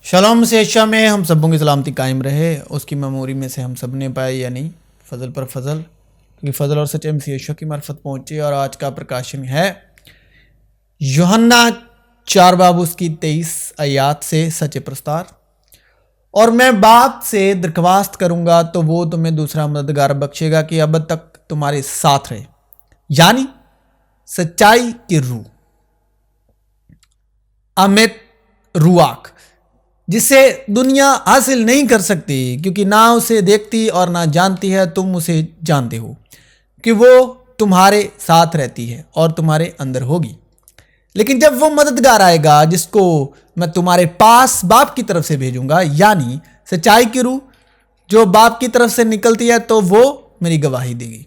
Shalom سے عشاء میں ہم سبوں کی سلامتی قائم رہے، اس کی میموری میں سے ہم سب نے پائے یا نہیں فضل پر فضل، کیونکہ فضل اور سچے مسیح یشوع کی معرفت پہنچی۔ اور آج کا پرکاشن ہے یوحنا 4 باب اس کی 23 آیات سے سچے پرستار۔ اور میں باپ سے درخواست کروں گا تو وہ تمہیں دوسرا مددگار بخشے گا کہ اب تک تمہارے ساتھ رہے، یعنی سچائی کی روح، امت رواق، جسے دنیا حاصل نہیں کر سکتی کیونکہ نہ اسے دیکھتی اور نہ جانتی ہے۔ تم اسے جانتے ہو کہ وہ تمہارے ساتھ رہتی ہے اور تمہارے اندر ہوگی۔ لیکن جب وہ مددگار آئے گا جس کو میں تمہارے پاس باپ کی طرف سے بھیجوں گا، یعنی سچائی کی روح جو باپ کی طرف سے نکلتی ہے، تو وہ میری گواہی دے گی۔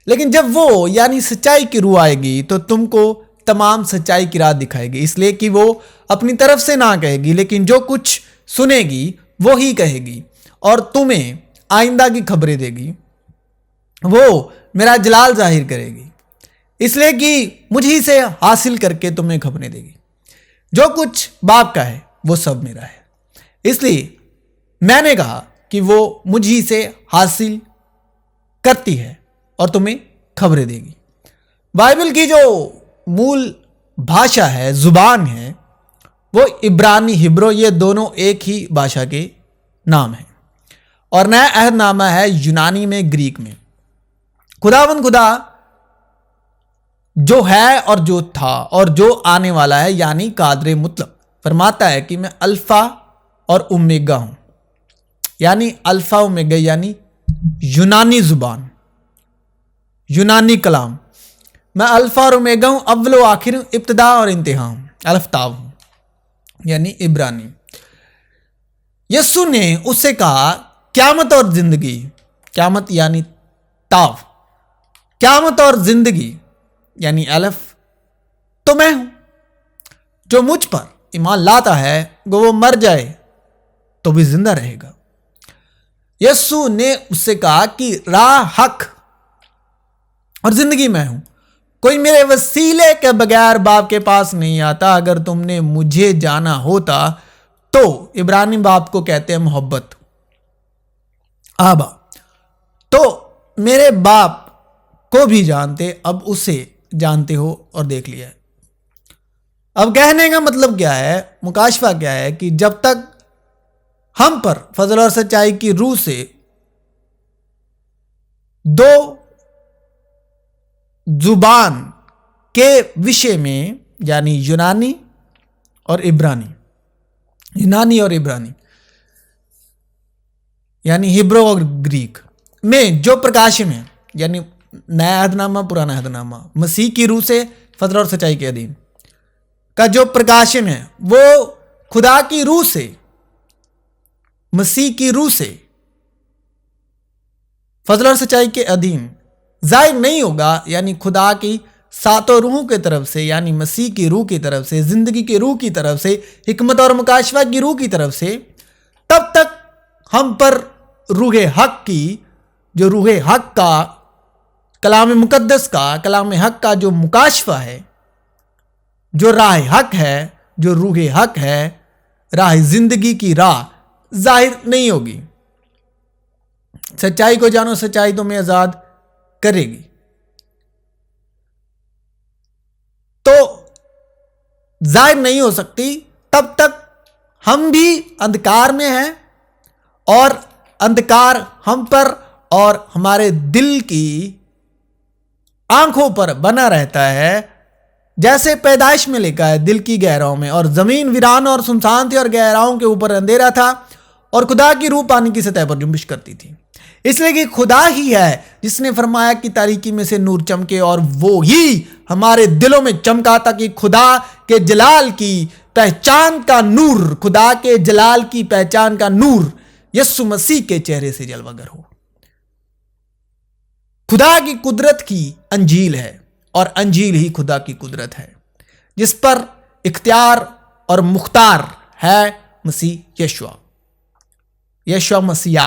لیکن جب وہ یعنی سچائی کی روح آئے گی تو تم کو تمام سچائی کی راہ دکھائے گی، اس لیے کہ وہ اپنی طرف سے نہ کہے گی، لیکن جو کچھ سنے گی وہی کہے گی اور تمہیں آئندہ کی خبریں دے گی۔ وہ میرا جلال ظاہر کرے گی، اس لیے کہ مجھ ہی سے حاصل کر کے تمہیں خبریں دے گی۔ جو کچھ باپ کا ہے وہ سب میرا ہے، اس لیے میں نے کہا کہ وہ مجھ ہی سے حاصل کرتی ہے اور تمہیں خبریں دے گی۔ بائبل کی جو مول بھاشا ہے، زبان ہے، وہ عبرانی ہبرو، یہ دونوں ایک ہی بھاشا کے نام ہیں۔ اور نیا عہد نامہ ہے یونانی میں، گریک میں۔ خداوند خدا جو ہے اور جو تھا اور جو آنے والا ہے، یعنی قادر مطلق، فرماتا ہے کہ میں الفا اور اومیگا ہوں، یعنی الفا اومیگا، یعنی یونانی زبان، یونانی کلام۔ میں الفا اور اومیگا ہوں، اول و آخر ہوں، ابتدا اور انتہا ہوں، الف تاو ہوں، یعنی عبرانی۔ یسوع نے اس سے کہا قیامت اور زندگی، قیامت یعنی تاو، قیامت اور زندگی یعنی الف، تو میں ہوں۔ جو مجھ پر ایمان لاتا ہے وہ مر جائے تو بھی زندہ رہے گا۔ یسوع نے اس سے کہا کہ راہ، حق اور زندگی میں ہوں، کوئی میرے وسیلے کے بغیر باپ کے پاس نہیں آتا۔ اگر تم نے مجھے جانا ہوتا تو، عبرانی باپ کو کہتے ہیں محبت، آبا، تو میرے باپ کو بھی جانتے، اب اسے جانتے ہو اور دیکھ لیا ہے۔ اب کہنے کا مطلب کیا ہے، مکاشفہ کیا ہے، کہ جب تک ہم پر فضل اور سچائی کی روح سے دو زبان کے وشے میں، یعنی یونانی اور عبرانی، یونانی اور عبرانی یعنی ہبرو اور گریک میں جو پرکاشن ہے، یعنی نیا عہد نامہ، پرانا عہد نامہ، مسیح کی روح سے فضل اور سچائی کے ادھین کا جو پرکاشن ہے، وہ خدا کی روح سے، مسیح کی روح سے فضل اور سچائی کے ادھین ظاہر نہیں ہوگا، یعنی خدا کی ساتوں روحوں کی طرف سے، یعنی مسیح کی روح کی طرف سے، زندگی کی روح کی طرف سے، حکمت اور مکاشفہ کی روح کی طرف سے، تب تک ہم پر روح حق کی، جو روح حق کا، کلام مقدس کا، کلام حق کا جو مکاشفہ ہے، جو راہ حق ہے، جو روح حق ہے، راہ زندگی کی راہ ظاہر نہیں ہوگی۔ سچائی کو جانو، سچائی تمہیں آزاد کرے گی۔ تو ظاہر نہیں ہو سکتی تب تک ہم بھی اندھکار میں ہیں، اور اندھکار ہم پر اور ہمارے دل کی آنکھوں پر بنا رہتا ہے، جیسے پیدائش میں لکھا ہے، دل کی گہراؤں میں، اور زمین ویران اور سنسان تھی اور گہراؤں کے اوپر اندھیرا تھا، اور خدا کی روح پانی کی سطح پر جنبش کرتی تھی۔ اس لیے کہ خدا ہی ہے جس نے فرمایا کہ تاریکی میں سے نور چمکے، اور وہی ہمارے دلوں میں چمکا تاکہ خدا کے جلال کی پہچان کا نور، خدا کے جلال کی پہچان کا نور یسوع مسیح کے چہرے سے جلوہ گر ہو۔ خدا کی قدرت کی انجیل ہے، اور انجیل ہی خدا کی قدرت ہے، جس پر اختیار اور مختار ہے مسیح یشوع، یشوع مسیح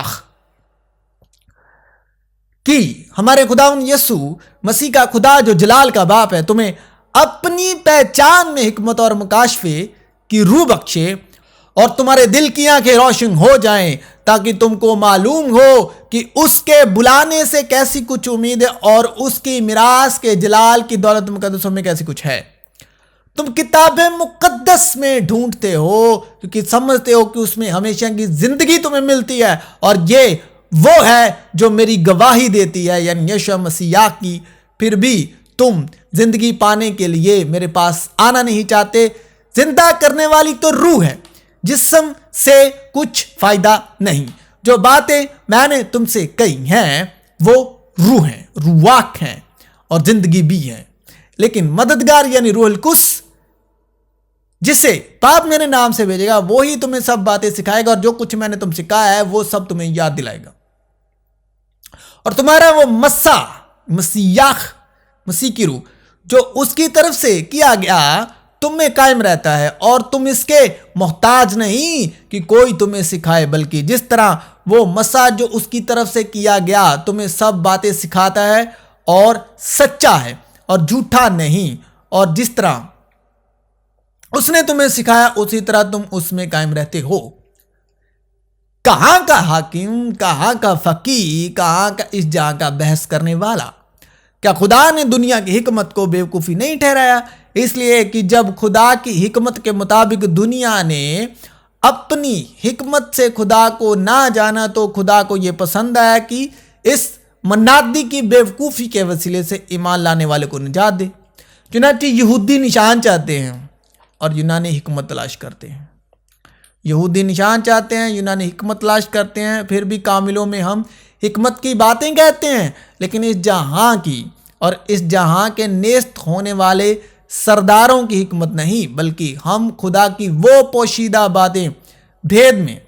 کی ہمارے خداوند یسوع مسیح کا خدا جو جلال کا باپ ہے، تمہیں اپنی پہچان میں حکمت اور مکاشفے کی روح بخشے، اور تمہارے دل کی آنکھیں روشن ہو جائیں تاکہ تم کو معلوم ہو کہ اس کے بلانے سے کیسی کچھ امید ہے اور اس کی میراث کے جلال کی دولت مقدسوں میں کیسی کچھ ہے۔ تم کتاب مقدس میں ڈھونڈتے ہو کیونکہ سمجھتے ہو کہ اس میں ہمیشہ کی زندگی تمہیں ملتی ہے، اور یہ وہ ہے جو میری گواہی دیتی ہے، یعنی یشوع مسیح کی۔ پھر بھی تم زندگی پانے کے لیے میرے پاس آنا نہیں چاہتے۔ زندہ کرنے والی تو روح ہے، جسم سے کچھ فائدہ نہیں۔ جو باتیں میں نے تم سے کہی ہیں وہ روح ہیں، رواق ہیں اور زندگی بھی ہیں، لیکن مددگار یعنی روح القدس جسے باپ میرے نام سے بھیجے گا وہی تمہیں سب باتیں سکھائے گا، اور جو کچھ میں نے تم سے کہا ہے وہ سب تمہیں یاد دلائے گا۔ اور تمہارا وہ مسیح کی روح جو اس کی طرف سے کیا گیا تم میں قائم رہتا ہے، اور تم اس کے محتاج نہیں کہ کوئی تمہیں سکھائے، بلکہ جس طرح وہ مسیح جو اس کی طرف سے کیا گیا تمہیں سب باتیں سکھاتا ہے اور سچا ہے اور جھوٹا نہیں، اور جس طرح اس نے تمہیں سکھایا اسی طرح تم اس میں قائم رہتے ہو۔ کہاں کا حاکم، کہاں کا فقیہ، کہاں کا اس جہاں کا بحث کرنے والا؟ کیا خدا نے دنیا کی حکمت کو بیوقوفی نہیں ٹھہرایا؟ اس لیے کہ جب خدا کی حکمت کے مطابق دنیا نے اپنی حکمت سے خدا کو نہ جانا تو خدا کو یہ پسند آیا کہ اس منادی کی بیوقوفی کے وسیلے سے ایمان لانے والے کو نجات دے۔ چنانچہ یہودی نشان چاہتے ہیں اور یونانی حکمت تلاش کرتے ہیں۔ یہودی نشان چاہتے ہیں، یونانی حکمت تلاش کرتے ہیں، پھر بھی کاملوں میں ہم حکمت کی باتیں کہتے ہیں، لیکن اس جہاں کی اور اس جہاں کے نیست ہونے والے سرداروں کی حکمت نہیں، بلکہ ہم خدا کی وہ پوشیدہ باتیں بھید میں،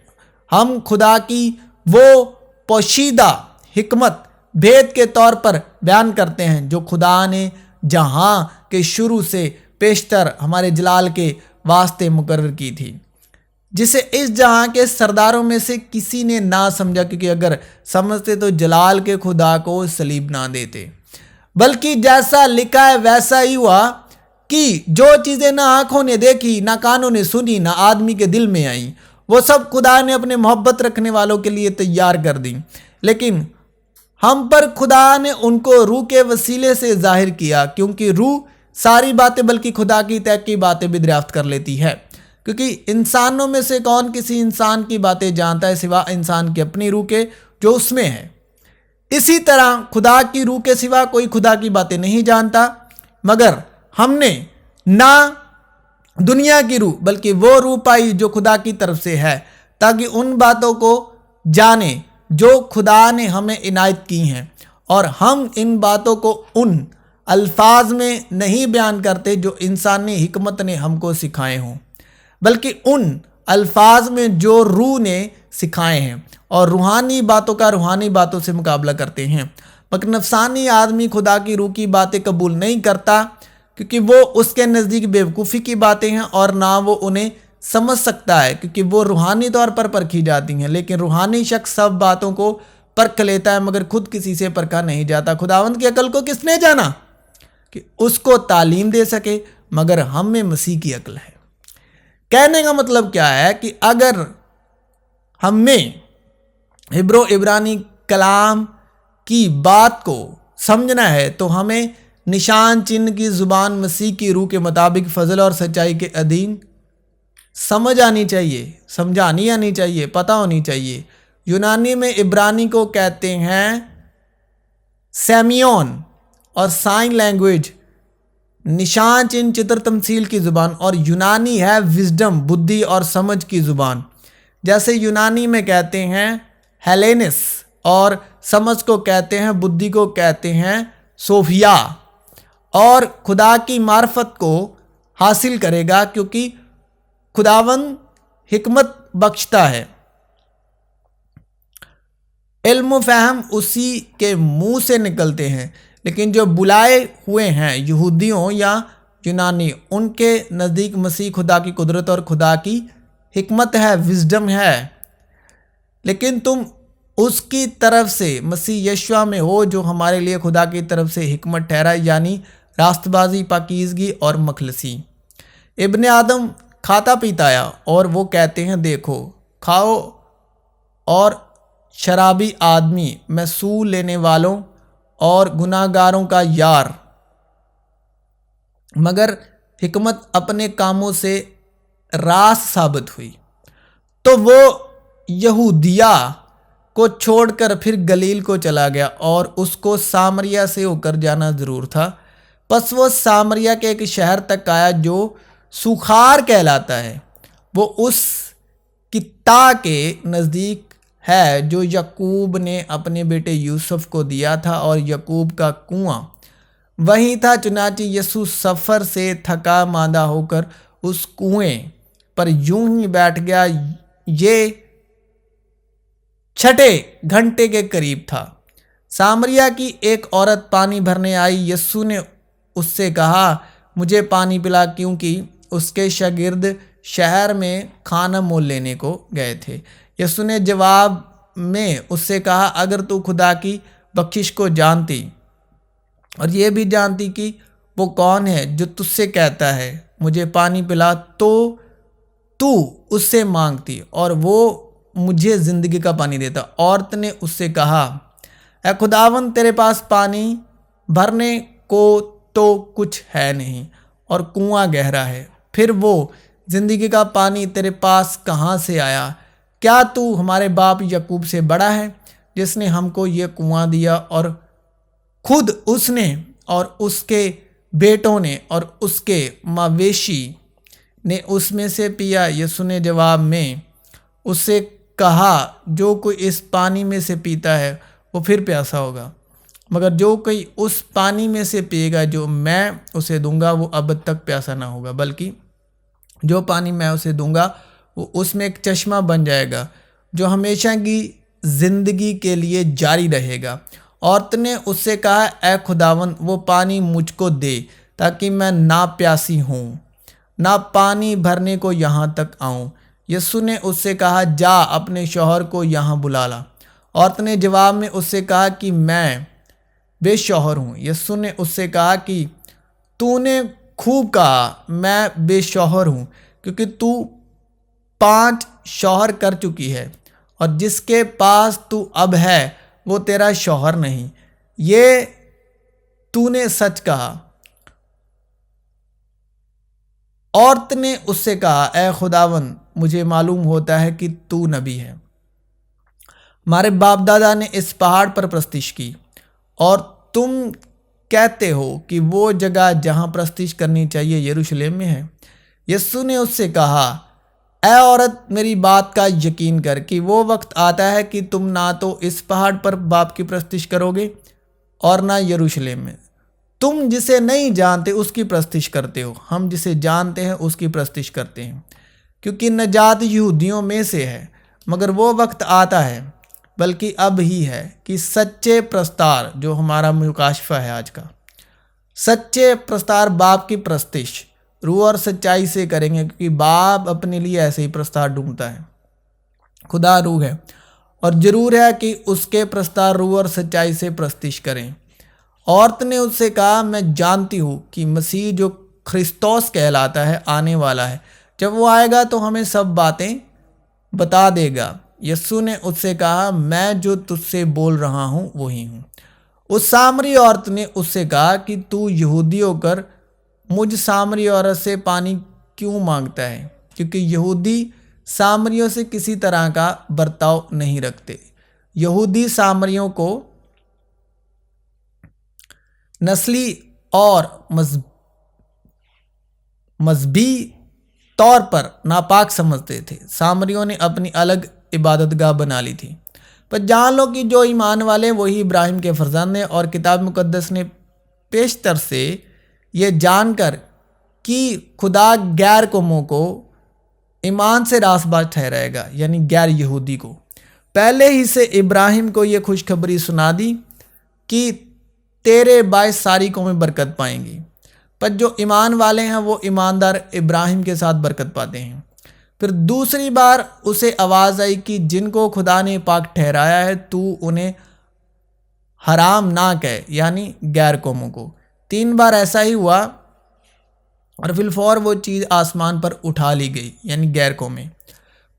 ہم خدا کی وہ پوشیدہ حکمت بھید کے طور پر بیان کرتے ہیں جو خدا نے جہاں کے شروع سے پیشتر ہمارے جلال کے واسطے مقرر کی تھی، جسے اس جہاں کے سرداروں میں سے کسی نے نہ سمجھا، کیونکہ اگر سمجھتے تو جلال کے خدا کو صلیب نہ دیتے، بلکہ جیسا لکھا ہے ویسا ہی ہوا کہ جو چیزیں نہ آنکھوں نے دیکھی، نہ کانوں نے سنی، نہ آدمی کے دل میں آئیں، وہ سب خدا نے اپنے محبت رکھنے والوں کے لیے تیار کر دیں۔ لیکن ہم پر خدا نے ان کو روح کے وسیلے سے ظاہر کیا، کیونکہ روح ساری باتیں بلکہ خدا کی طے کی باتیں بھی دریافت کر لیتی ہے، کیونکہ انسانوں میں سے کون کسی انسان کی باتیں جانتا ہے سوا انسان کی اپنی روح کے جو اس میں ہے۔ اسی طرح خدا کی روح کے سوا کوئی خدا کی باتیں نہیں جانتا، مگر ہم نے نہ دنیا کی روح بلکہ وہ روح پائی جو خدا کی طرف سے ہے، تاکہ ان باتوں کو جانے جو خدا نے ہمیں عنایت کی ہیں، اور ہم ان باتوں کو ان الفاظ میں نہیں بیان کرتے جو انسانی حکمت نے ہم کو سکھائے ہوں، بلکہ ان الفاظ میں جو روح نے سکھائے ہیں، اور روحانی باتوں کا روحانی باتوں سے مقابلہ کرتے ہیں۔ مگر نفسانی آدمی خدا کی روح کی باتیں قبول نہیں کرتا، کیونکہ وہ اس کے نزدیک بیوقوفی کی باتیں ہیں، اور نہ وہ انہیں سمجھ سکتا ہے کیونکہ وہ روحانی طور پر پرکھی جاتی ہیں۔ لیکن روحانی شخص سب باتوں کو پرکھ لیتا ہے، مگر خود کسی سے پرکھا نہیں جاتا۔ خداوند کی عقل کو کس نے جانا کہ اس کو تعلیم دے سکے؟ مگر ہم میں مسیح کی عقل ہے۔ کہنے کا مطلب کیا ہے کہ اگر ہم میں عبرو عبرانی کلام کی بات کو سمجھنا ہے تو ہمیں نشان چہن کی زبان مسیح کی روح کے مطابق فضل اور سچائی کے ادھین سمجھ آنی چاہیے، سمجھانی آنی چاہیے، پتہ ہونی چاہیے۔ یونانی میں عبرانی کو کہتے ہیں سیمیون اور سائن لینگویج، نشان چہن چتر تمثیل کی زبان، اور یونانی ہے وزڈم بدھی اور سمجھ کی زبان۔ جیسے یونانی میں کہتے ہیں ہیلینس، اور سمجھ کو کہتے ہیں، بدھی کو کہتے ہیں صوفیا، اور خدا کی معرفت کو حاصل کرے گا کیونکہ خداوند حکمت بخشتا ہے۔ علم و فہم اسی کے منہ سے نکلتے ہیں، لیکن جو بلائے ہوئے ہیں یہودیوں یا یونانی، ان کے نزدیک مسیح خدا کی قدرت اور خدا کی حکمت ہے، وزڈم ہے۔ لیکن تم اس کی طرف سے مسیح یشوع میں ہو جو ہمارے لیے خدا کی طرف سے حکمت ٹھہرا، یعنی راست بازی، پاکیزگی اور مخلصی۔ ابن آدم کھاتا پیتا آیا اور وہ کہتے ہیں دیکھو کھاؤ اور شرابی آدمی، میں سود لینے والوں اور گناہ گاروں کا یار، مگر حکمت اپنے کاموں سے راست ثابت ہوئی۔ تو وہ یہودیہ کو چھوڑ کر پھر گلیل کو چلا گیا اور اس کو سامریا سے ہو کر جانا ضرور تھا۔ پس وہ سامریا کے ایک شہر تک آیا جو سوخار کہلاتا ہے، وہ اس کتا کے نزدیک ہے جو یعقوب نے اپنے بیٹے یوسف کو دیا تھا، اور یعقوب کا کنواں وہیں تھا۔ چنانچہ یسوع سفر سے تھکا ماندہ ہو کر اس کنویں پر یوں ہی بیٹھ گیا۔ یہ 6 گھنٹے کے قریب تھا۔ سامریا کی ایک عورت پانی بھرنے آئی۔ یسوع نے اس سے کہا مجھے پانی پلا، کیونکہ اس کے شاگرد شہر میں کھانا مول لینے کو گئے تھے۔ یسوع نے جواب میں اس سے کہا اگر تو خدا کی بخشش کو جانتی اور یہ بھی جانتی کہ وہ کون ہے جو تجھ سے کہتا ہے مجھے پانی پلا، تو اس سے مانگتی اور وہ مجھے زندگی کا پانی دیتا۔ عورت نے اس سے کہا اے خداوند، تیرے پاس پانی بھرنے کو تو کچھ ہے نہیں اور کنواں گہرا ہے، پھر وہ زندگی کا پانی تیرے پاس کہاں سے آیا؟ کیا تو ہمارے باپ یعقوب سے بڑا ہے جس نے ہم کو یہ کنواں دیا اور خود اس نے اور اس کے بیٹوں نے اور اس کے مویشی نے اس میں سے پیا؟ یسوع نے جواب میں اس سے کہا جو کوئی اس پانی میں سے پیتا ہے وہ پھر پیاسا ہوگا، مگر جو کوئی اس پانی میں سے پیے گا جو میں اسے دوں گا وہ ابد تک پیاسا نہ ہوگا، بلکہ جو پانی میں اسے دوں گا وہ اس میں ایک چشمہ بن جائے گا جو ہمیشہ کی زندگی کے لیے جاری رہے گا۔ عورت نے اس سے کہا اے خداوند، وہ پانی مجھ کو دے تاکہ میں نہ پیاسی ہوں نہ پانی بھرنے کو یہاں تک آؤں۔ یسوع نے اس سے کہا جا اپنے شوہر کو یہاں بلا لا۔ عورت نے جواب میں اس سے کہا کہ میں بے شوہر ہوں۔ یسوع نے اس سے کہا کہ تو نے خوب کہا میں بے شوہر ہوں، کیونکہ تو 5 شوہر کر چکی ہے اور جس کے پاس تو اب ہے وہ تیرا شوہر نہیں، یہ تو نے سچ کہا۔ عورت نے اس سے کہا اے خداوند، مجھے معلوم ہوتا ہے کہ تو نبی ہے۔ ہمارے باپ دادا نے اس پہاڑ پر پرستش کی اور تم کہتے ہو کہ وہ جگہ جہاں پرستش کرنی چاہیے یروشلم میں ہے۔ یسوع نے اس سے کہا اے عورت، میری بات کا یقین کر کہ وہ وقت آتا ہے کہ تم نہ تو اس پہاڑ پر باپ کی پرستش کرو گے اور نہ یروشلم میں۔ تم جسے نہیں جانتے اس کی پرستش کرتے ہو، ہم جسے جانتے ہیں اس کی پرستش کرتے ہیں، کیونکہ نجات یہودیوں میں سے ہے۔ مگر وہ وقت آتا ہے، بلکہ اب ہی ہے کہ سچے پرستار، جو ہمارا مکاشفہ ہے آج کا، سچے پرستار باپ کی پرستش روح اور سچائی سے کریں گے، کیونکہ باپ اپنے لیے ایسے ہی پرستار ڈھونڈتا ہے۔ خدا روح ہے اور ضرور ہے کہ اس کے پرستار روح اور سچائی سے پرستش کریں۔ عورت نے اس سے کہا میں جانتی ہوں کہ مسیح جو خرسطوس کہلاتا ہے آنے والا ہے، جب وہ آئے گا تو ہمیں سب باتیں بتا دے گا۔ یسوع نے اس سے کہا میں جو تجھ سے بول رہا ہوں وہی ہوں۔ اس سامری عورت نے اس سے کہا کہ تو یہودی ہو کر مجھ سامری عورت سے پانی کیوں مانگتا ہے؟ کیونکہ یہودی سامریوں سے کسی طرح کا برتاؤ نہیں رکھتے۔ یہودی سامریوں کو نسلی اور مذہبی طور پر ناپاک سمجھتے تھے۔ سامریوں نے اپنی الگ عبادت گاہ بنا لی تھی۔ پر جان لو کہ جو ایمان والے وہی ابراہیم کے فرزند ہیں، اور کتاب مقدس نے پیشتر سے یہ جان کر کہ خدا غیر قوموں کو ایمان سے راست باز ٹھہرائے گا، یعنی غیر یہودی کو، پہلے ہی سے ابراہیم کو یہ خوشخبری سنا دی کہ تیرے باعث ساری قومیں برکت پائیں گی۔ پر جو ایمان والے ہیں وہ ایماندار ابراہیم کے ساتھ برکت پاتے ہیں۔ پھر دوسری بار اسے آواز آئی کہ جن کو خدا نے پاک ٹھہرایا ہے تو انہیں حرام نہ کہے، یعنی غیر قوموں کو۔ 3 بار ایسا ہی ہوا۔ اور فی الفور وہ چیز آسمان پر اٹھا لی گئی، یعنی غیر قومیں۔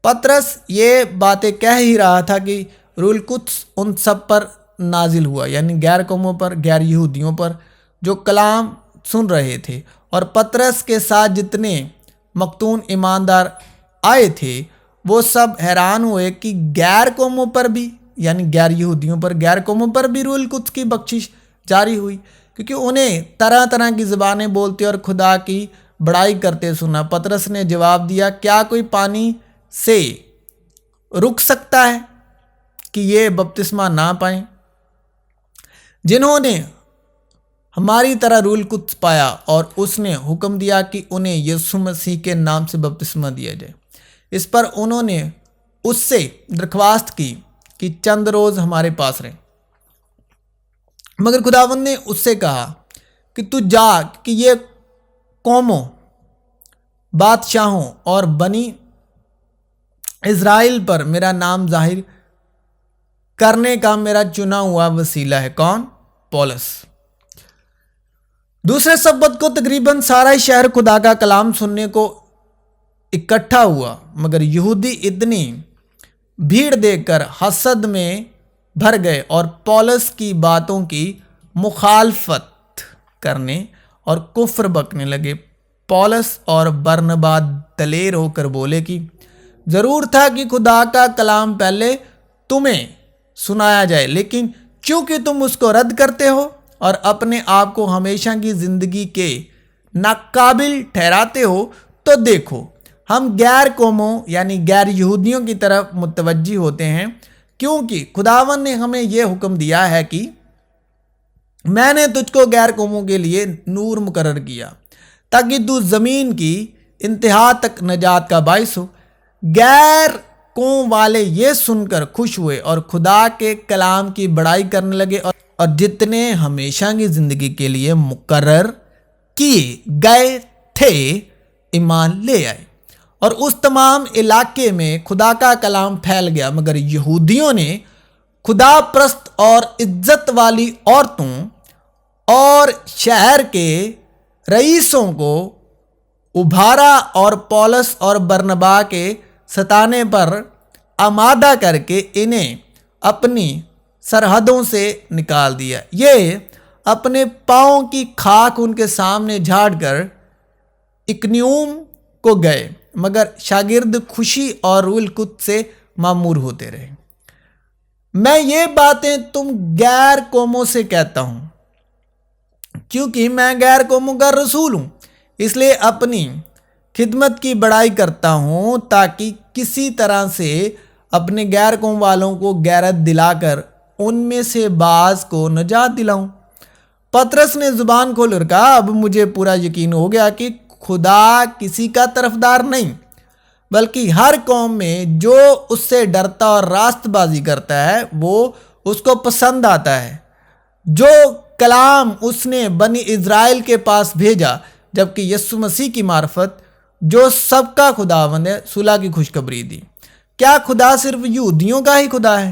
پطرس یہ باتیں کہہ ہی رہا تھا کہ روح القدس ان سب پر نازل ہوا، یعنی غیر قوموں پر، غیر یہودیوں پر، جو کلام سن رہے تھے۔ اور پطرس کے ساتھ جتنے مختون ایماندار آئے تھے وہ سب حیران ہوئے کہ غیر قوموں پر بھی، یعنی غیر یہودیوں پر، غیر قوموں پر بھی روح القدس کی بخشش جاری ہوئی، کیونکہ انہیں طرح طرح کی زبانیں بولتے اور خدا کی بڑائی کرتے سنا۔ پطرس نے جواب دیا، کیا کوئی پانی سے رک سکتا ہے کہ یہ بپتسمہ نہ پائیں؟ جنہوں نے ہماری طرح روح القدس پایا اور اس نے حکم دیا کہ انہیں یسوع مسیح کے نام سے بپتسمہ دیا جائے۔ اس پر انہوں نے اس سے درخواست کی کہ چند روز ہمارے پاس رہیں، مگر خداوند نے اس سے کہا کہ تو جا، کہ یہ قوموں، بادشاہوں اور بنی اسرائیل پر میرا نام ظاہر کرنے کا میرا چنا ہوا وسیلہ ہے۔ کون؟ پولس۔ دوسرے سبت کو تقریباً سارا ہی شہر خدا کا کلام سننے کو اکٹھا ہوا، مگر یہودی اتنی بھیڑ دیکھ کر حسد میں بھر گئے اور پولس کی باتوں کی مخالفت کرنے اور کفر بکنے لگے۔ پولس اور برنبا دلیر ہو کر بولے کہ ضرور تھا کہ خدا کا کلام پہلے تمہیں سنایا جائے، لیکن چونکہ تم اس کو رد کرتے ہو اور اپنے آپ کو ہمیشہ کی زندگی کے ناقابل ٹھہراتے ہو، تو دیکھو ہم غیر قوموں یعنی غیر یہودیوں کی طرف متوجہ ہوتے ہیں، کیونکہ خداوند نے ہمیں یہ حکم دیا ہے کہ میں نے تجھ کو غیر قوموں کے لیے نور مقرر کیا تاکہ تو زمین کی انتہا تک نجات کا باعث ہو۔ غیر قوم والے یہ سن کر خوش ہوئے اور خدا کے کلام کی بڑائی کرنے لگے، اور جتنے ہمیشہ کی زندگی کے لیے مقرر کیے گئے تھے ایمان لے آئے، اور اس تمام علاقے میں خدا کا کلام پھیل گیا۔ مگر یہودیوں نے خدا پرست اور عزت والی عورتوں اور شہر کے رئیسوں کو ابھارا اور پولس اور برنبا کے ستانے پر آمادہ کر کے انہیں اپنی سرحدوں سے نکال دیا۔ یہ اپنے پاؤں کی خاک ان کے سامنے جھاڑ کر اکنیوم کو گئے، مگر شاگرد خوشی اور روح القدس سے معمور ہوتے رہے۔ میں یہ باتیں تم غیر قوموں سے کہتا ہوں کیونکہ میں غیر قوموں کا رسول ہوں، اس لیے اپنی خدمت کی بڑائی کرتا ہوں تاکہ کسی طرح سے اپنے غیر قوم والوں کو غیرت دلا کر ان میں سے بعض کو نجات دلاؤں۔ پطرس نے زبان کھول کر کہا، اب مجھے پورا یقین ہو گیا کہ خدا کسی کا طرفدار نہیں، بلکہ ہر قوم میں جو اس سے ڈرتا اور راست بازی کرتا ہے وہ اس کو پسند آتا ہے۔ جو کلام اس نے بنی اسرائیل کے پاس بھیجا، جبکہ یسوع مسیح کی معرفت جو سب کا خداوند ہے، صلح کی خوشخبری دی۔ کیا خدا صرف یہودیوں کا ہی خدا ہے،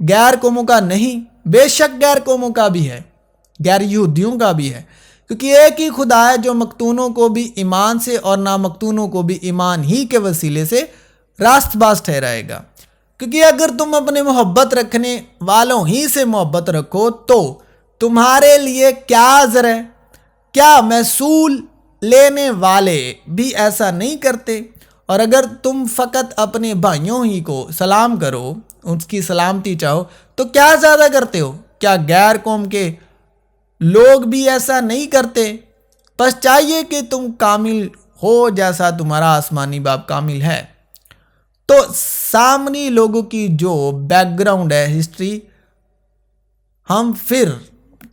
غیر قوموں کا نہیں؟ بے شک غیر قوموں کا بھی ہے، غیر یہودیوں کا بھی ہے، کیونکہ ایک ہی خدا ہے جو مختونوں کو بھی ایمان سے اور نامختونوں کو بھی ایمان ہی کے وسیلے سے راست باز ٹھہرائے گا۔ کیونکہ اگر تم اپنے محبت رکھنے والوں ہی سے محبت رکھو تو تمہارے لیے کیا عذر ہے؟ کیا محصول لینے والے بھی ایسا نہیں کرتے؟ اور اگر تم فقط اپنے بھائیوں ہی کو سلام کرو، اس کی سلامتی چاہو، تو کیا زیادہ کرتے ہو؟ کیا غیر قوم کے لوگ بھی ایسا نہیں کرتے؟ بس چاہیے کہ تم کامل ہو جیسا تمہارا آسمانی باپ کامل ہے۔ تو سامنے لوگوں کی جو بیک گراؤنڈ ہے، ہسٹری، ہم پھر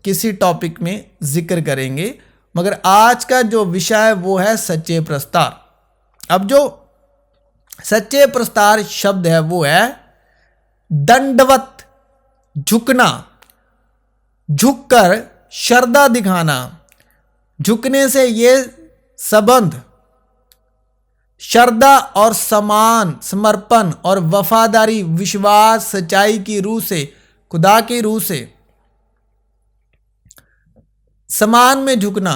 کسی ٹاپک میں ذکر کریں گے، مگر آج کا جو وشا ہے وہ ہے سچے پرستار۔ اب جو سچے پرستار شبد ہے وہ ہے دنڈوت، جھکنا، جھک کر شردا دکھانا۔ جھکنے سے یہ سبند شردا اور سمان، سمرپن اور وفاداری، وشواس، سچائی کی روح سے، خدا کی روح سے سمان میں جھکنا،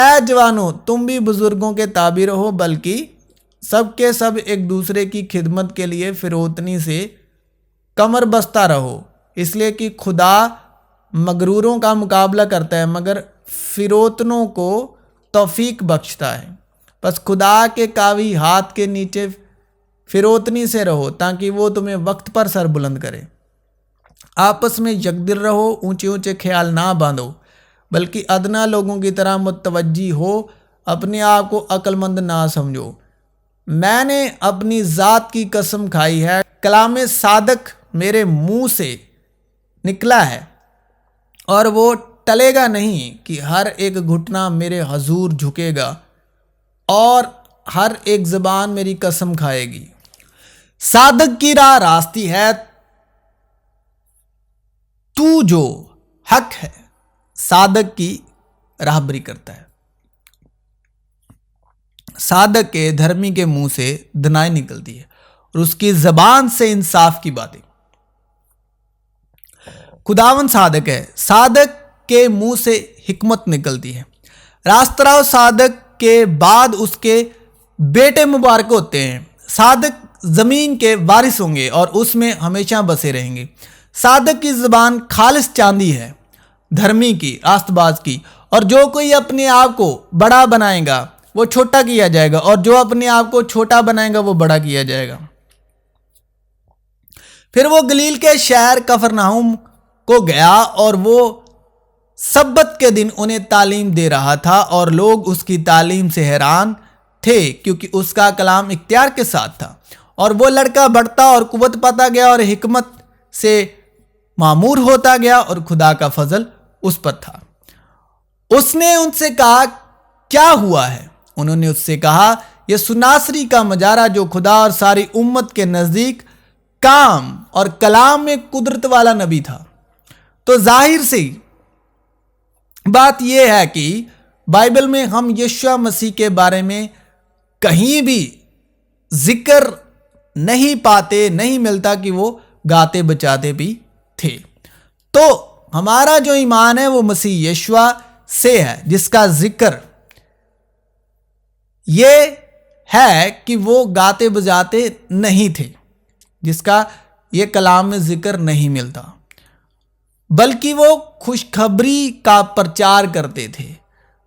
اے جوانوں تم بھی بزرگوں کے تابع رہو، بلکہ سب کے سب ایک دوسرے کی خدمت کے لیے فروتنی سے کمر بستہ رہو، اس لیے کہ خدا مغروروں کا مقابلہ کرتا ہے مگر فروتنوں کو توفیق بخشتا ہے۔ بس خدا کے قوی ہاتھ کے نیچے فروتنی سے رہو تاکہ وہ تمہیں وقت پر سر بلند کرے۔ آپس میں یکدل رہو، اونچے اونچے خیال نہ باندھو، بلکہ ادنا لوگوں کی طرح متوجہ ہو، اپنے آپ کو عقل مند نہ سمجھو۔ میں نے اپنی ذات کی قسم کھائی ہے، کلام صادق میرے منہ سے نکلا ہے اور وہ ٹلے گا نہیں کہ ہر ایک گھٹنا میرے حضور جھکے گا اور ہر ایک زبان میری قسم کھائے گی۔ صادق کی راہ راستی ہے، تو جو حق ہے صادق کی راہبری کرتا ہے۔ صادق کے دھرمی کے منہ سے دنائی نکلتی ہے اور اس کی زبان سے انصاف کی باتیں۔ خداوند صادق ہے، صادق کے منہ سے حکمت نکلتی ہے۔ راست راہ صادق کے بعد اس کے بیٹے مبارک ہوتے ہیں۔ صادق زمین کے وارث ہوں گے اور اس میں ہمیشہ بسے رہیں گے۔ صادق کی زبان خالص چاندی ہے، دھرمی کی، راست باز کی، اور جو کوئی اپنے آپ کو بڑا بنائے گا وہ چھوٹا کیا جائے گا، اور جو اپنے آپ کو چھوٹا بنائے گا وہ بڑا کیا جائے گا۔ پھر وہ گلیل کے شہر کفرنہوم کو گیا اور وہ سبت کے دن انہیں تعلیم دے رہا تھا، اور لوگ اس کی تعلیم سے حیران تھے کیونکہ اس کا کلام اختیار کے ساتھ تھا، اور وہ لڑکا بڑھتا اور قوت پاتا گیا اور حکمت سے معمور ہوتا گیا، اور خدا کا فضل اس پر تھا۔ اس نے ان سے کہا کیا ہوا ہے؟ انہوں نے اس سے کہا یہ سناسری کا مجارہ جو خدا اور ساری امت کے نزدیک کام اور کلام میں قدرت والا نبی تھا۔ تو ظاہر سی بات یہ ہے کہ بائبل میں ہم یشوع مسیح کے بارے میں کہیں بھی ذکر نہیں پاتے، نہیں ملتا کہ وہ گاتے بجاتے بھی تھے۔ تو ہمارا جو ایمان ہے وہ مسیح یشوع سے ہے، جس کا ذکر یہ ہے کہ وہ گاتے بجاتے نہیں تھے، جس کا یہ کلام میں ذکر نہیں ملتا، بلکہ وہ خوشخبری کا پرچار کرتے تھے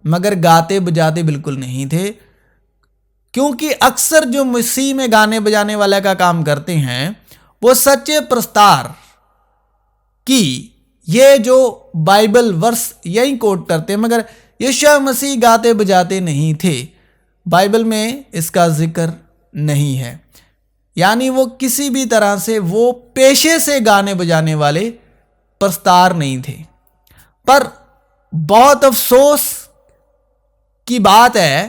مگر گاتے بجاتے بالکل نہیں تھے، کیونکہ اکثر جو مسیح میں گانے بجانے والے کا کام کرتے ہیں وہ سچے پرستار کی یہ جو بائبل ورس یہی کوٹ کرتے ہیں، مگر یشوع مسیح گاتے بجاتے نہیں تھے، بائبل میں اس کا ذکر نہیں ہے، یعنی وہ کسی بھی طرح سے وہ پیشے سے گانے بجانے والے پرستار نہیں تھے۔ پر بہت افسوس کی بات ہے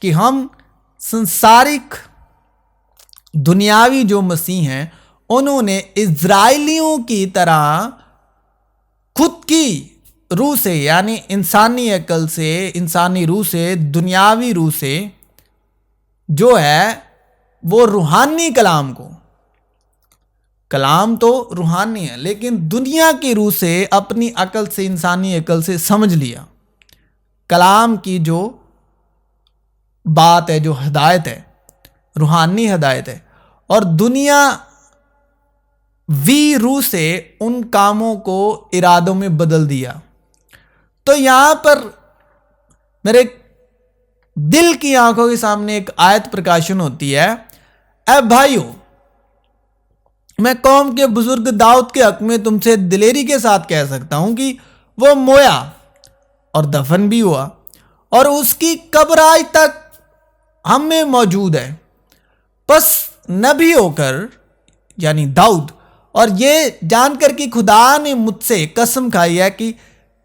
کہ ہم سنسارک دنیاوی جو مسیح ہیں انہوں نے اسرائیلیوں کی طرح خود کی روح سے، یعنی انسانی عقل سے، انسانی روح سے، دنیاوی روح سے جو ہے وہ روحانی کلام تو روحانی ہے، لیکن دنیا کی روح سے، اپنی عقل سے، انسانی عقل سے سمجھ لیا کلام کی جو بات ہے، جو ہدایت ہے، روحانی ہدایت ہے، اور دنیا وی روح سے ان کاموں کو ارادوں میں بدل دیا۔ تو یہاں پر میرے دل کی آنکھوں کے سامنے ایک آیت پرکاشن ہوتی ہے، اے بھائیو میں قوم کے بزرگ داؤد کے حق میں تم سے دلیری کے ساتھ کہہ سکتا ہوں کہ وہ مویا اور دفن بھی ہوا، اور اس کی قبر آج تک ہم میں موجود ہے۔ پس نبی ہو کر، یعنی داؤد، اور یہ جان کر کہ خدا نے مجھ سے قسم کھائی ہے کہ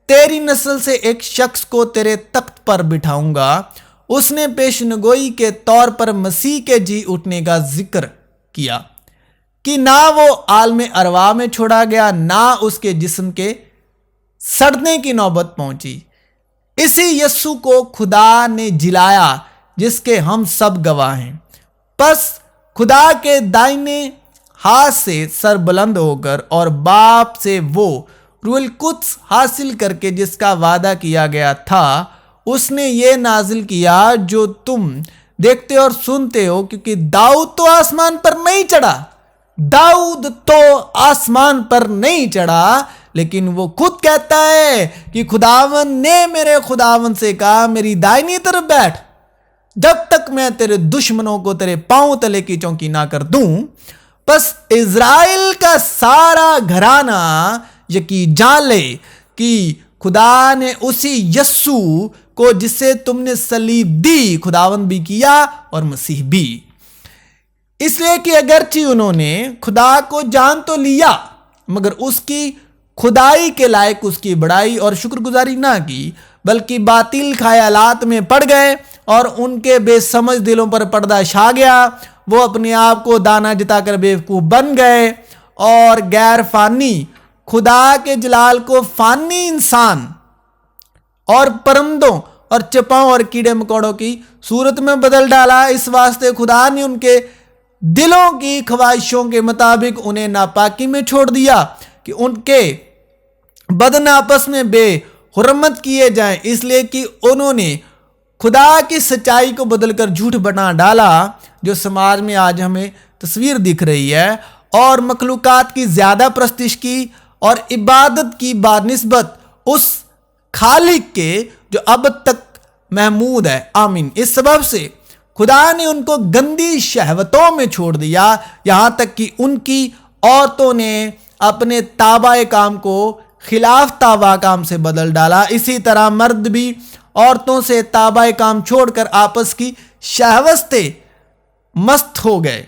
تیری نسل سے ایک شخص کو تیرے تخت پر بٹھاؤں گا، اس نے پیشنگوئی کے طور پر مسیح کے جی اٹھنے کا ذکر کیا کہ نہ وہ عالم ارواح میں چھوڑا گیا، نہ اس کے جسم کے سڑنے کی نوبت پہنچی۔ اسی یسوع کو خدا نے جلایا جس کے ہم سب گواہ ہیں۔ پس خدا کے دائنے ہاتھ سے سر بلند ہو کر اور باپ سے وہ روح القدس حاصل کر کے جس کا وعدہ کیا گیا تھا اس نے یہ نازل کیا جو تم دیکھتے اور سنتے ہو، کیونکہ داؤد تو آسمان پر نہیں چڑھا، داؤد تو آسمان پر نہیں چڑھا، لیکن وہ خود کہتا ہے کہ خداوند نے میرے خداوند سے کہا میری دائنی طرف بیٹھ جب تک میں تیرے دشمنوں کو تیرے پاؤں تلے کی چونکی نہ کر دوں۔ پس اسرائیل کا سارا گھرانہ یقین جان لے کہ خدا نے اسی یسوع کو جسے تم نے صلیب دی خداوند بھی کیا اور مسیح بھی، اس لیے کہ اگرچہ انہوں نے خدا کو جان تو لیا مگر اس کی خدائی کے لائق اس کی بڑائی اور شکر گزاری نہ کی، بلکہ باطل خیالات میں پڑ گئے اور ان کے بے سمجھ دلوں پر پردہ چھا گیا۔ وہ اپنے آپ کو دانا جتا کر بیوقوف بن گئے اور غیر فانی خدا کے جلال کو فانی انسان اور پرندوں اور چپاؤں اور کیڑے مکوڑوں کی صورت میں بدل ڈالا۔ اس واسطے خدا نے ان کے دلوں کی خواہشوں کے مطابق انہیں ناپاکی میں چھوڑ دیا کہ ان کے بدن آپس میں بے حرمت کیے جائیں، اس لیے کہ انہوں نے خدا کی سچائی کو بدل کر جھوٹ بنا ڈالا، جو سماج میں آج ہمیں تصویر دکھ رہی ہے، اور مخلوقات کی زیادہ پرستش کی اور عبادت کی بنسبت اس خالق کے جو اب تک محمود ہے۔ آمین۔ اس سبب سے خدا نے ان کو گندی شہوتوں میں چھوڑ دیا، یہاں تک کہ ان کی عورتوں نے اپنے تابع کام کو خلاف تابع کام سے بدل ڈالا۔ اسی طرح مرد بھی عورتوں سے تابع کام چھوڑ کر آپس کی شہوت سے مست ہو گئے،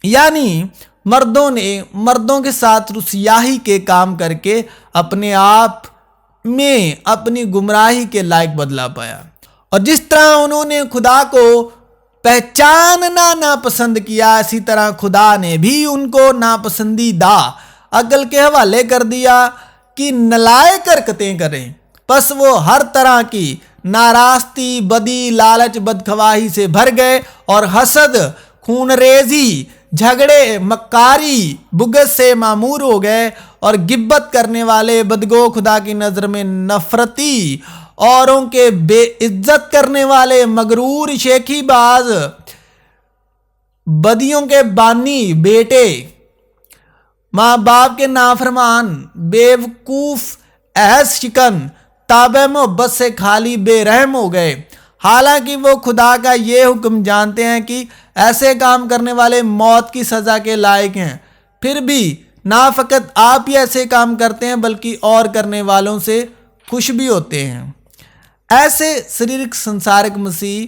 یعنی مردوں نے مردوں کے ساتھ رسیاہی کے کام کر کے اپنے آپ میں اپنی گمراہی کے لائق بدلا پایا، اور جس طرح انہوں نے خدا کو پہچاننا ناپسند کیا، اسی طرح خدا نے بھی ان کو ناپسندیدہ عقل کے حوالے کر دیا کہ نالائق حرکتیں کریں۔ پس وہ ہر طرح کی ناراستی، بدی، لالچ، بدخواہی سے بھر گئے اور حسد، خون ریزی، جھگڑے، مکاری، بغض سے معمور ہو گئے، اور غیبت کرنے والے، بدگو، خدا کی نظر میں نفرتی، اوروں کے بے عزت کرنے والے، مغرور، شیخی باز، بدیوں کے بانی، بیٹے، ماں باپ کے نافرمان، بیوقوف، عہد شکن، تابع محبت سے خالی، بے رحم ہو گئے۔ حالانکہ وہ خدا کا یہ حکم جانتے ہیں کہ ایسے کام کرنے والے موت کی سزا کے لائق ہیں، پھر بھی نہ فقط آپ ہی ایسے کام کرتے ہیں بلکہ اور کرنے والوں سے خوش بھی ہوتے ہیں۔ ایسے شریرک سنسارک مسیح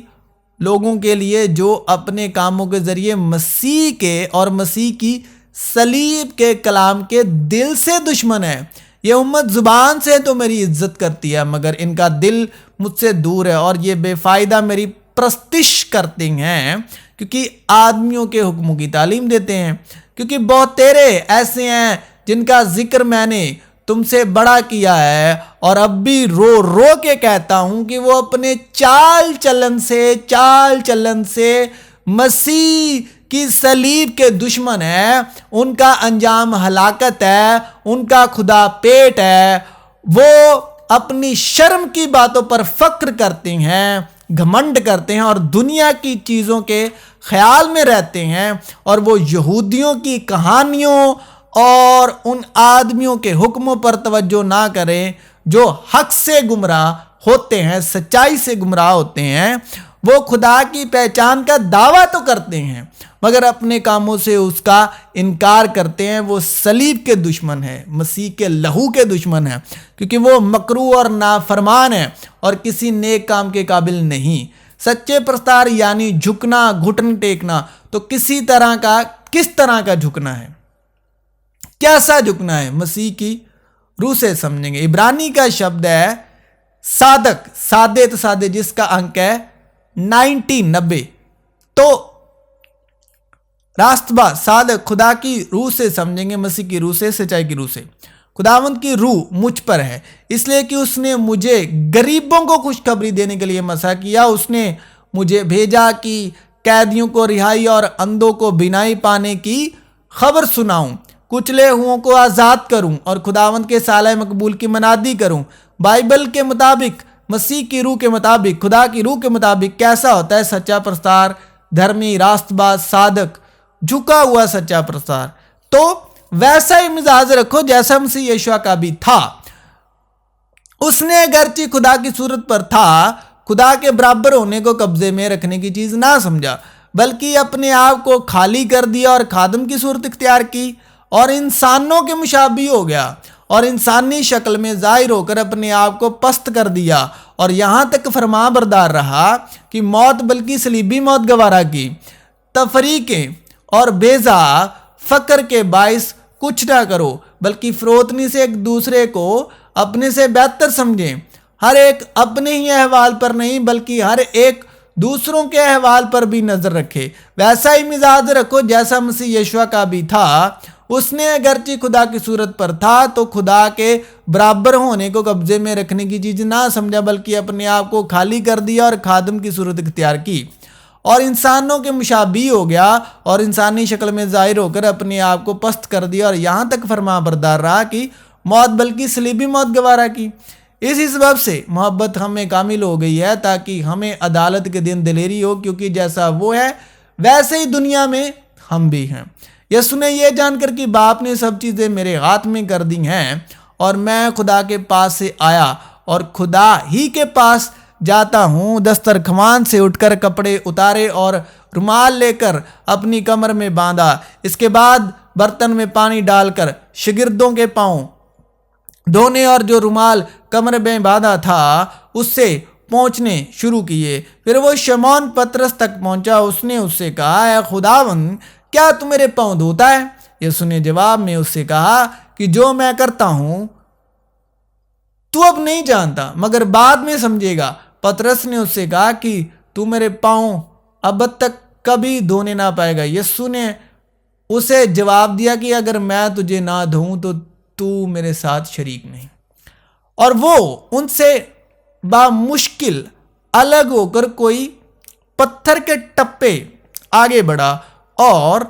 لوگوں کے لیے جو اپنے کاموں کے ذریعے مسیح کے اور مسیح کی صلیب کے کلام کے دل سے دشمن ہے۔ یہ امت زبان سے تو میری عزت کرتی ہے مگر ان کا دل مجھ سے دور ہے، اور یہ بے فائدہ میری پرستش کرتے ہیں، کیونکہ آدمیوں کے حکموں کی تعلیم دیتے ہیں۔ کیونکہ بہت تیرے ایسے ہیں جن کا ذکر میں نے تم سے بڑا کیا ہے، اور اب بھی رو رو کے کہتا ہوں کہ وہ اپنے چال چلن سے مسیح کی صلیب کے دشمن ہے، ان کا انجام ہلاکت ہے، ان کا خدا پیٹ ہے، وہ اپنی شرم کی باتوں پر فخر کرتے ہیں، گھمنڈ کرتے ہیں اور دنیا کی چیزوں کے خیال میں رہتے ہیں، اور وہ یہودیوں کی کہانیوں اور ان آدمیوں کے حکموں پر توجہ نہ کریں جو حق سے گمراہ ہوتے ہیں، سچائی سے گمراہ ہوتے ہیں۔ وہ خدا کی پہچان کا دعویٰ تو کرتے ہیں مگر اپنے کاموں سے اس کا انکار کرتے ہیں۔ وہ صلیب کے دشمن ہے، مسیح کے لہو کے دشمن ہے، کیونکہ وہ مکروہ اور نافرمان ہے اور کسی نیک کام کے قابل نہیں۔ سچے پرستار یعنی جھکنا، گھٹن ٹیکنا، تو کس طرح کا جھکنا ہے، کیسا جھکنا ہے؟ مسیح کی روح سے سمجھیں گے۔ عبرانی کا شبد ہے صادق، سادے جس کا انک ہے 90 تو راست باز صادق خدا کی روح سے سمجھیں گے، مسیح کی روح سے، سچائی کی روح سے۔ خداوند کی روح مجھ پر ہے، اس لیے کہ اس نے مجھے غریبوں کو خوشخبری دینے کے لیے مسح کیا۔ اس نے مجھے بھیجا کہ قیدیوں کو رہائی اور اندھوں کو بینائی پانے کی خبر سناؤں، کچلے ہوئوں کو آزاد کروں اور خداوند کے سالہ مقبول کی منادی کروں۔ بائبل کے مطابق مسیح کی روح کے مطابق، خدا کی روح کے مطابق کیسا ہوتا ہے سچا پرستار، دھرمی، راست باز، صادق، جھکا ہوا سچا پرستار، تو ویسا ہی مزاج رکھو جیسا مسیح یشوع کا بھی تھا۔ اس نے اگرچہ خدا کی صورت پر تھا، خدا کے برابر ہونے کو قبضے میں رکھنے کی چیز نہ سمجھا، بلکہ اپنے آپ کو خالی کر دیا اور خادم کی صورت اختیار کی اور انسانوں کے مشابہ ہو گیا اور انسانی شکل میں ظاہر ہو کر اپنے آپ کو پست کر دیا اور یہاں تک فرما بردار رہا کہ موت، بلکہ صلیبی موت گوارا کی۔ تفریقیں اور بیزا فقر کے باعث کچھ نہ کرو، بلکہ فروتنی سے ایک دوسرے کو اپنے سے بہتر سمجھیں۔ ہر ایک اپنے ہی احوال پر نہیں، بلکہ ہر ایک دوسروں کے احوال پر بھی نظر رکھے۔ ویسا ہی مزاج رکھو جیسا مسیح یشوع کا بھی تھا۔ اس نے اگرچہ خدا کی صورت پر تھا تو خدا کے برابر ہونے کو قبضے میں رکھنے کی چیز نہ سمجھا، بلکہ اپنے آپ کو خالی کر دیا اور خادم کی صورت اختیار کی اور انسانوں کے مشابہ ہو گیا اور انسانی شکل میں ظاہر ہو کر اپنے آپ کو پست کر دیا اور یہاں تک فرما بردار رہا کہ موت، بلکہ صلیبی موت گوارا کی۔ اسی سبب سے محبت ہمیں کامل ہو گئی ہے تاکہ ہمیں عدالت کے دن دلیری ہو، کیونکہ جیسا وہ ہے ویسے ہی دنیا میں ہم بھی ہیں۔ یسوع نے یہ جان کر کہ باپ نے سب چیزیں میرے ہاتھ میں کر دی ہیں اور میں خدا کے پاس سے آیا اور خدا ہی کے پاس جاتا ہوں، دسترخوان سے اٹھ کر کپڑے اتارے اور رومال لے کر اپنی کمر میں باندھا۔ اس کے بعد برتن میں پانی ڈال کر شاگردوں کے پاؤں دھونے اور جو رومال کمر میں باندھا تھا اس سے پہنچنے شروع کیے۔ پھر وہ شمعون پطرس تک پہنچا۔ اس نے اس سے کہا، اے خداوند، کیا تو میرے پاؤں دھوتا ہے؟ یسوع نے جواب میں اس سے کہا کہ جو میں کرتا ہوں تو اب نہیں جانتا، مگر بعد میں سمجھے گا۔ پطرس نے اس سے کہا کہ تو میرے پاؤں اب تک کبھی دھونے نہ پائے گا۔ یسوع نے اسے جواب دیا کہ اگر میں تجھے نہ دھوؤں تو میرے ساتھ شریک نہیں۔ اور وہ ان سے بامشکل الگ ہو کر کوئی پتھر کے ٹپے آگے بڑھا اور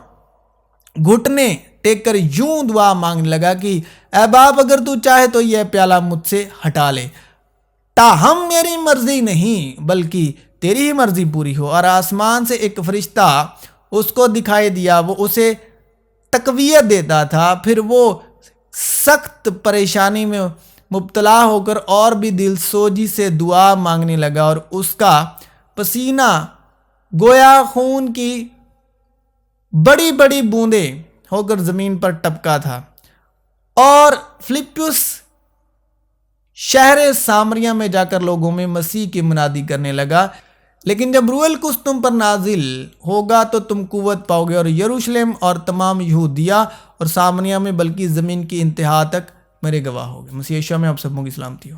گھٹنے ٹیک کر یوں دعا مانگنے لگا کہ اے باپ، اگر تو چاہے تو یہ پیالہ مجھ سے ہٹا لے، تاہم میری مرضی نہیں بلکہ تیری ہی مرضی پوری ہو۔ اور آسمان سے ایک فرشتہ اس کو دکھائی دیا، وہ اسے تقویت دیتا تھا۔ پھر وہ سخت پریشانی میں مبتلا ہو کر اور بھی دل سوجی سے دعا مانگنے لگا اور اس کا پسینہ گویا خون کی بڑی بڑی بوندیں ہو کر زمین پر ٹپکا تھا۔ اور فلپس شہر سامریہ میں جا کر لوگوں میں مسیح کی منادی کرنے لگا، لیکن جب روح القدس تم پر نازل ہوگا تو تم قوت پاؤ گے اور یروشلم اور تمام یہودیہ اور سامریہ میں بلکہ زمین کی انتہا تک میرے گواہ ہوگے۔ مسیح یشوع میں آپ سبوں کی سلامتی ہو۔